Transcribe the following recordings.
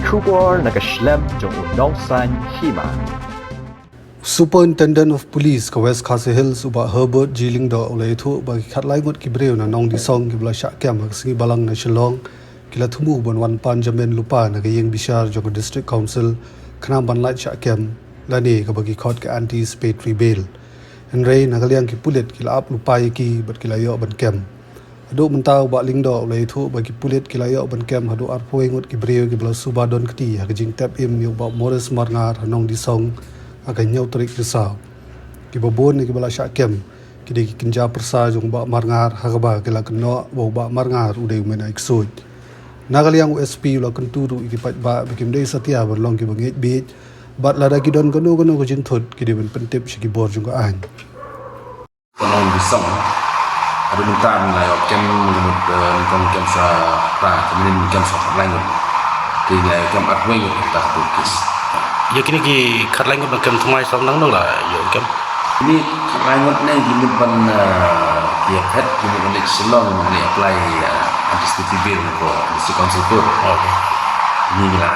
Trubor nakaslem jong unongsan hima. Superintendent of Police ka West Khasi Hills uba Herbert Jiling do oleh thu bagi khatlai ngot ki breu na nong di song ki bla sha kem hak singi balang na Shillong kila thumu bon wan pan jamen lupa na ga yeng bishar jong district council khana ban lai sha kem lani ka bagi khot ka anticipatory bail en rei na ga liang ki pulet kila ap lupa ki bat kila yo ban kem adu mentau ba ling do oleh thu bagi pulet kila yo ban kem adu ar poe ngot ki breu ki bla subadon kti hak jing tap im yo ba Morris Marngar nong di song akan nyau terik risau ki babon ni ki bala syakem ki de kinja persa jong ba marngar hagaba kila keno ba marngar udai mena iksud nagaliang USP la kenturu ki pat ba bikim dei satia berlong ki bangit bit bat lada ki don kono ko jin thot ki de ben pentip ki bor jong an kono bisong ada mentan la yo kem lumut kon kem sa pra kemudian kem sa lain ki la kem atwe yo tak tukis ya kini ki kharlain ko kem thumai som nang la yo kem ini rangot nang di depan ya pet di depan Shillong ni apply anticipatory bail ko di council court ini lah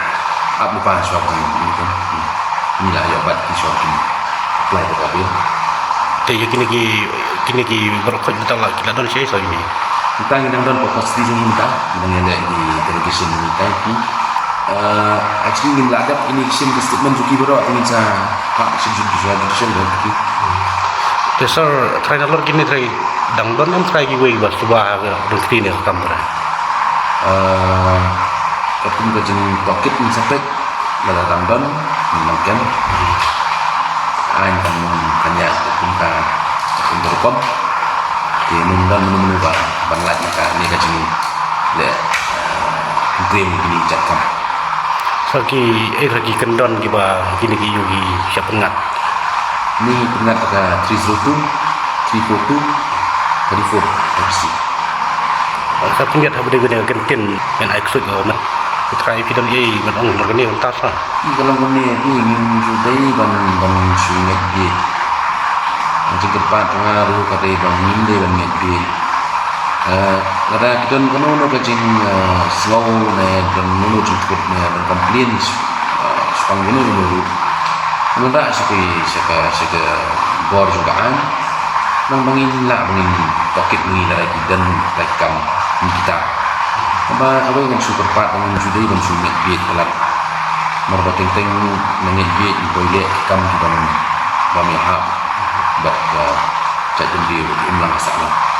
apa lupa shop ini kan ini lah ya bat di shop ini apply ke bail te ya kini ki berkhot betul la kila don sei so ini kita ngidang don pokok di sini kita ngidang ada di delegation kita ini actually ingin ladap ini statement juga bro ingin sa pak sejujurnya lagi te sir trainer lor kini trai dang don em trai ki wei bas subah don kini kamera kapun kajeng pocket ni sampai lada dang don mungkin kan hanya kita berkom di mundan menu banlat maka ni kajeng le dream ini cakap saki lagi kendon ki ba kini ki yugi siap pengat ni pengat ada 302 342 34 opsi sa pengat habde gede kenten men iksud go man try pidon ye man ong margani on tasa kalau kami ni ingin judai ban sungai di macam tempat pengaruh kata bang minde ban ngedi kada kita kono kajing slow na dan nuno cukup na dan complain sepang nuno mula saka bor juga an nang bangin pocket ni lagi dan rekam kita apa yang super part dengan judai dan sumet biet kelak marbateng teng nangit biet toilet kam di bang bami hab bat cak dia ulang salah